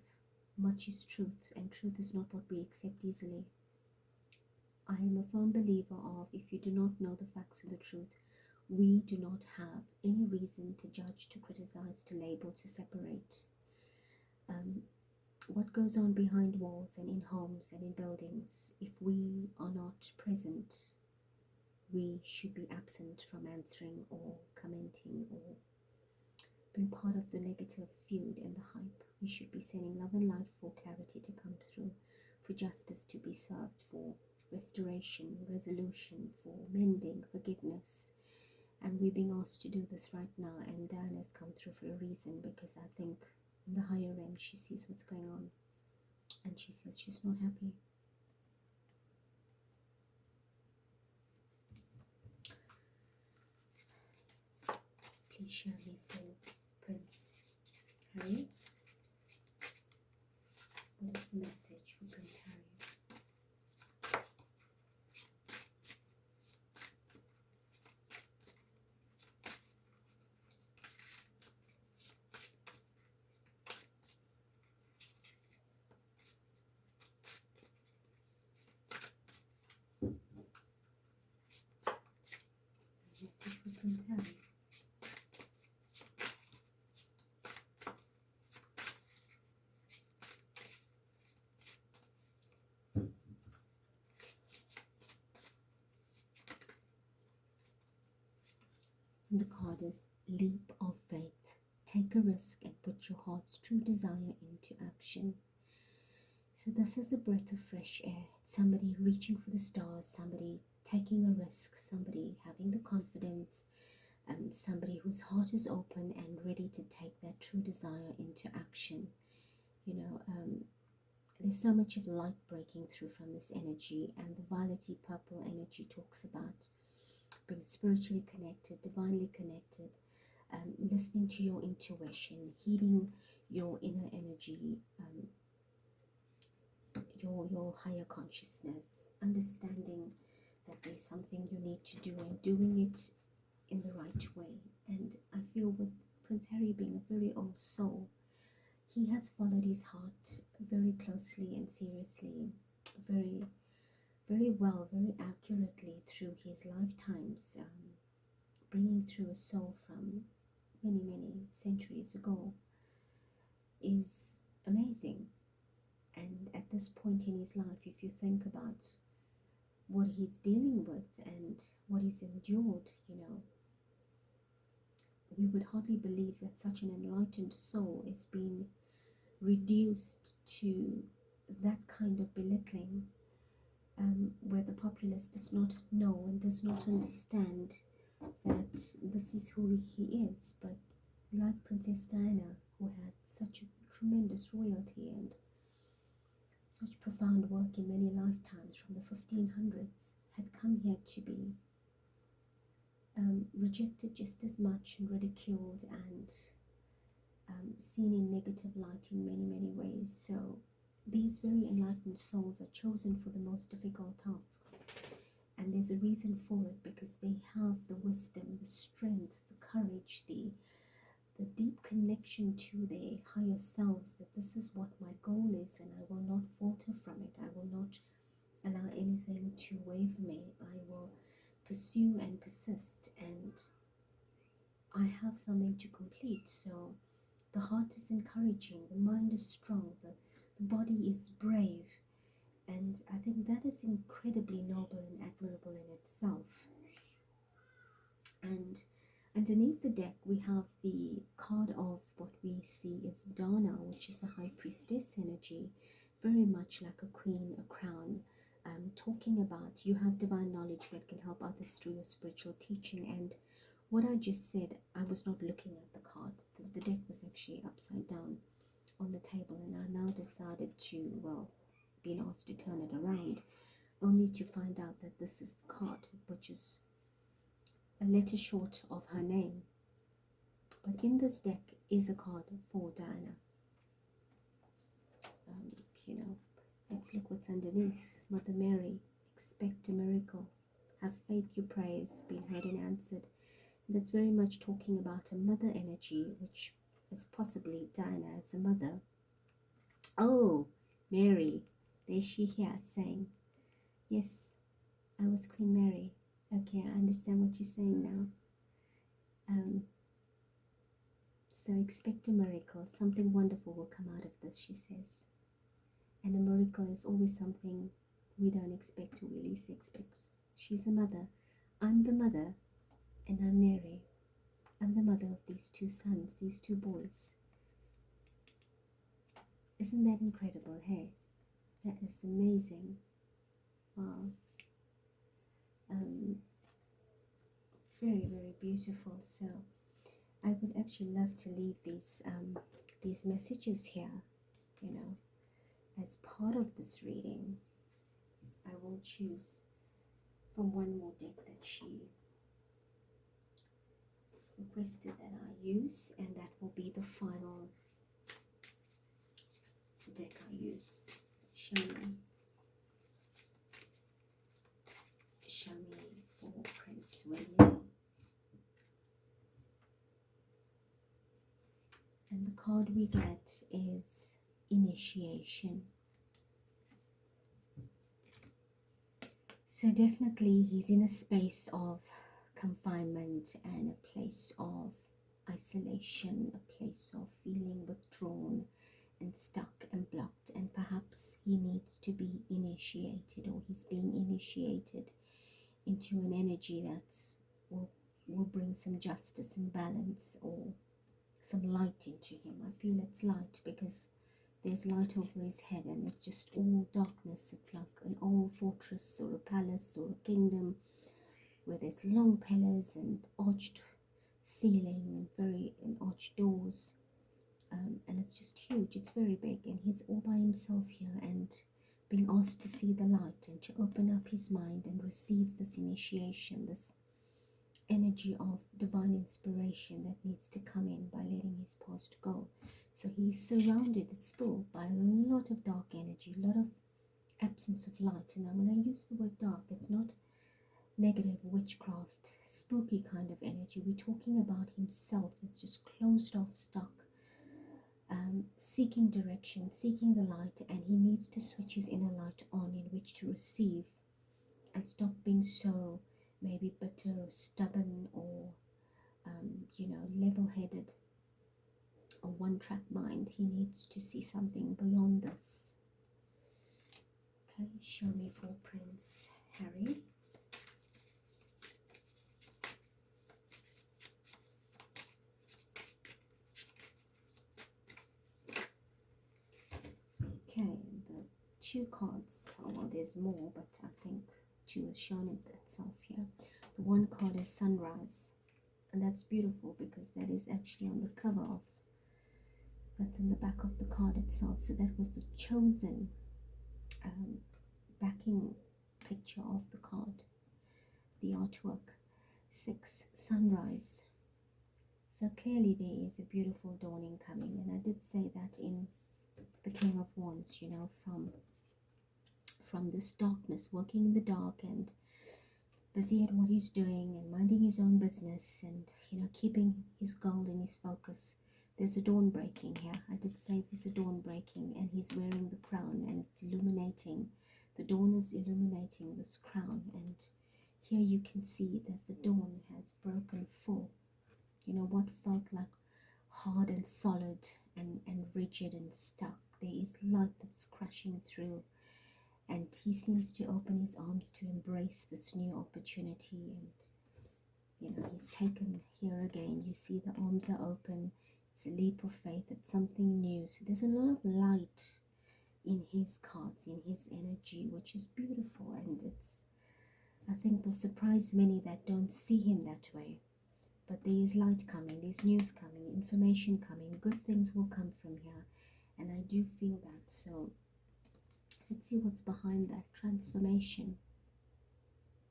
Much is truth, and truth is not what we accept easily. I am a firm believer of, if you do not know the facts and the truth, we do not have any reason to judge, to criticize, to label, to separate. What goes on behind walls and in homes and in buildings, if we are not present, we should be absent from answering or commenting or being part of the negative feud and the hype. We should be sending love and light for clarity to come through, for justice to be served, for restoration, resolution, for mending, forgiveness. And we're being asked to do this right now, and Diana has come through for a reason, because I think in the higher realm she sees what's going on and she says she's not happy. Please show me for Prince Harry. What is the message for Prince Harry? Message for Prince Harry. The card is Leap of Faith. Take a risk and put your heart's true desire into action. So this is a breath of fresh air. It's somebody reaching for the stars, somebody taking a risk, somebody having the confidence, somebody whose heart is open and ready to take that true desire into action. You know, there's so much of light breaking through from this energy, and the violety purple energy talks about being spiritually connected, divinely connected, listening to your intuition, heeding your inner energy, your higher consciousness, understanding that there's something you need to do and doing it in the right way. And I feel with Prince Harry being a very old soul, he has followed his heart very closely and seriously, very well, very accurately through his lifetimes, bringing through a soul from many centuries ago is amazing. And at this point in his life, if you think about what he's dealing with and what he's endured, you know, we would hardly believe that such an enlightened soul is being reduced to that kind of belittling, where the populace does not know and does not understand that this is who he is. But like Princess Diana, who had such a tremendous royalty and such profound work in many lifetimes from the 1500s, had come here to be rejected just as much and ridiculed and seen in negative light in many ways. So these very enlightened souls are chosen for the most difficult tasks, and there's a reason for it, because they have the wisdom, the strength, the courage, the deep connection to their higher selves, that this is what my goal is and I will not falter from it. I will not allow anything to wave me. I will pursue and persist, and I have something to complete. So the heart is encouraging, the mind is strong, the body is brave, and I think that is incredibly noble and admirable in itself. And underneath the deck we have the card of what we see is Dana, which is a high priestess energy, very much like a queen, a crown, talking about you have divine knowledge that can help others through your spiritual teaching. And what I just said, I was not looking at the card. The deck was actually upside down on the table, and I now decided to, well, being asked to turn it around, only to find out that this is the card, which is a letter short of her name. But in this deck is a card for Diana. You know, let's look what's underneath. Mother Mary, expect a miracle. Have faith, your prayers been heard and answered. That's very much talking about a mother energy, which is possibly Diana as a mother. Oh, Mary, there's she here saying, yes, I was Queen Mary. Okay, I understand what you're saying now. So expect a miracle. Something wonderful will come out of this, she says. And a miracle is always something we don't expect or we least expect. She's a mother. I'm the mother, and I'm Mary. I'm the mother of these two sons, these two boys. Isn't that incredible? Hey, that is amazing. Wow. Very, very beautiful. So I would actually love to leave these messages here, you know, as part of this reading. I will choose from one more deck that she requested that I use, and that will be the final deck I use. Show me for Prince William. And the card we get is Initiation. So definitely he's in a space of confinement and a place of isolation, a place of feeling withdrawn and stuck and blocked, and perhaps he needs to be initiated, or he's being initiated into an energy that's will bring some justice and balance, or some light into him. I feel it's light because there's light over his head and it's just all darkness. It's like an old fortress or a palace or a kingdom where there's long pillars and arched ceiling and arched doors, and it's just huge. It's very big, and he's all by himself here and being asked to see the light and to open up his mind and receive this initiation, this energy of divine inspiration that needs to come in by letting his past go. So he's surrounded still by a lot of dark energy, a lot of absence of light. And when I use the word dark, it's not negative witchcraft, spooky kind of energy. We're talking about himself that's just closed off, stuck, seeking direction, seeking the light, and he needs to switch his inner light on in which to receive and stop being so maybe bitter or stubborn or level-headed or one-track mind. He needs to see something beyond this. Okay, show me for Prince Harry. Okay, the two cards, well, there's more, but I think two is shown it itself here. The one card is Sunrise, and that's beautiful because that is actually on the cover of, that's in the back of the card itself. So that was the chosen backing picture of the card, the artwork. 6, Sunrise. So clearly there is a beautiful dawning coming, and I did say that in the King of Wands, you know, from this darkness, working in the dark and busy at what he's doing and minding his own business and, you know, keeping his goal and his focus. There's a dawn breaking here. I did say there's a dawn breaking, and he's wearing the crown and it's illuminating. The dawn is illuminating this crown, and here you can see that the dawn has broken full. You know, what felt like hard and solid and rigid and stuck, there is light that's crashing through, and he seems to open his arms to embrace this new opportunity. And, you know, he's taken here again. You see the arms are open. It's a leap of faith. It's something new. So there's a lot of light in his cards, in his energy, which is beautiful, and it's, I think, will surprise many that don't see him that way. But there is light coming, there's news coming, information coming, good things will come from here, and I do feel that. So let's see what's behind that transformation.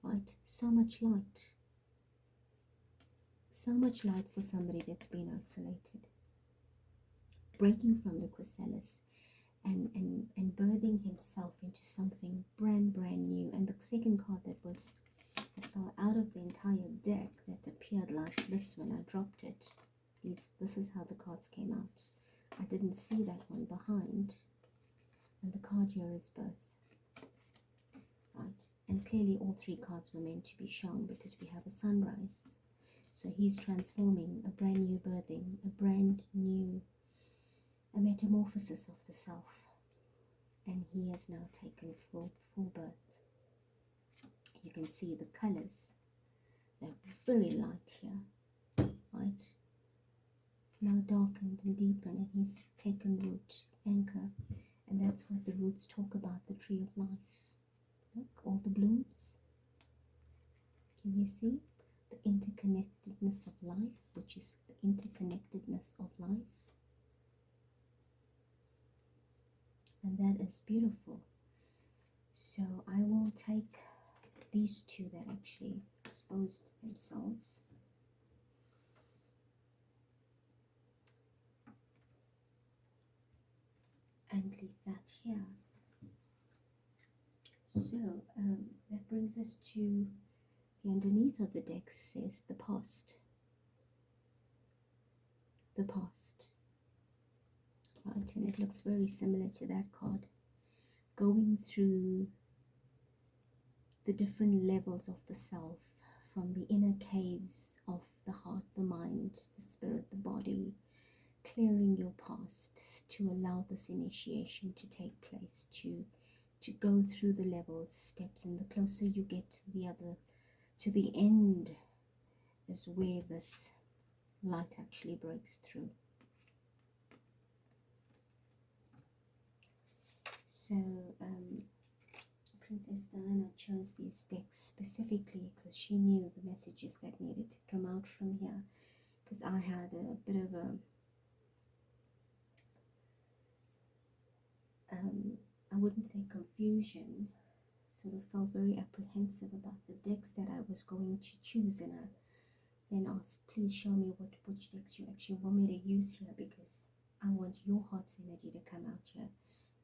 Right, so much light for somebody that's been isolated, breaking from the chrysalis and birthing himself into something brand new. And the second card that fell out of the entire deck that appeared like this when I dropped it, this is how the cards came out. I didn't see that one behind, and the card here is birth. Right, And clearly all three cards were meant to be shown because we have a sunrise. So he's transforming, a brand new birthing, a metamorphosis of the self. And he has now taken full birth. You can see the colors. They're very light here, right? Now darkened and deepened, and he's taken root, anchor. And that's what the roots talk about, the tree of life. Look, all the blooms. Can you see? The interconnectedness of life, which is the interconnectedness of life. And that is beautiful. So I will take these two that actually exposed themselves. And leave that here. So that brings us to the underneath of the deck says the past. The past. Right, and it looks very similar to that card. Going through the different levels of the self, from the inner caves of the heart, the mind, the spirit, the body, clearing your past to allow this initiation to take place, to go through the levels, steps, and the closer you get to the end is where this light actually breaks through. So Princess Diana chose these decks specifically because she knew the messages that needed to come out from here, because I had a bit of a I wouldn't say confusion, sort of felt very apprehensive about the decks that I was going to choose, and I then asked, please show me which decks you actually want me to use here, because I want your heart's energy to come out here,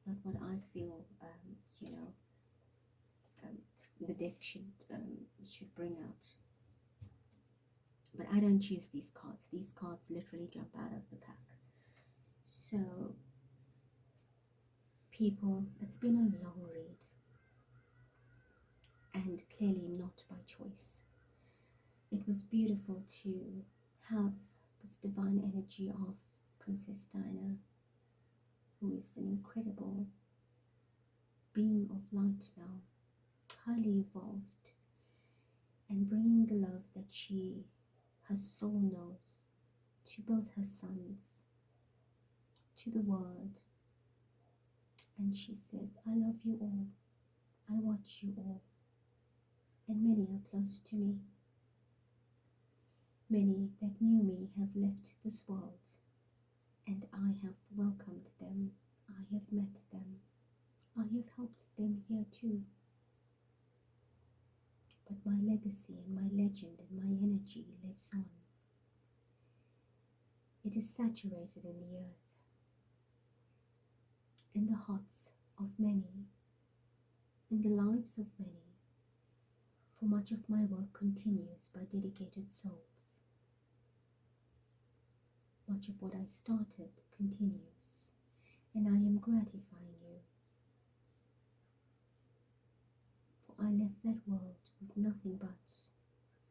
not what I feel the deck should bring out. But I don't choose these cards. These cards literally jump out of the pack. So people, it's been a long read, and clearly not by choice. It was beautiful to have this divine energy of Princess Diana, who is an incredible being of light now, highly evolved, and bringing the love that her soul knows, to both her sons, to the world. And she says, I love you all, I watch you all, and many are close to me. Many that knew me have left this world, and I have welcomed them, I have met them, I have helped them here too. But my legacy and my legend and my energy lives on. It is saturated in the earth, in the hearts of many, in the lives of many, for much of my work continues by dedicated souls. Much of what I started continues, and I am gratifying you. For I left that world with nothing but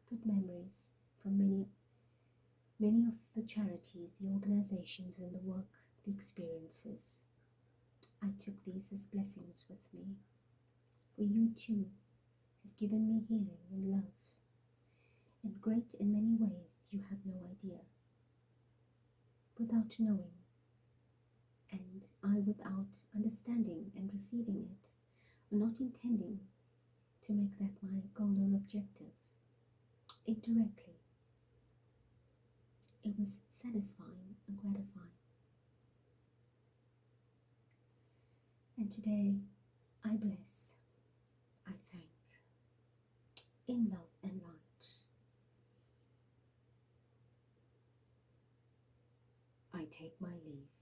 good memories from many of the charities, the organizations, and the work, the experiences. I took these as blessings with me, for you too have given me healing and love, and great in many ways you have no idea. Without knowing, and I without understanding and receiving it, or not intending to make that my goal or objective. Indirectly, it was satisfying and gratifying. And today, I bless, I thank, in love and light. I take my leave.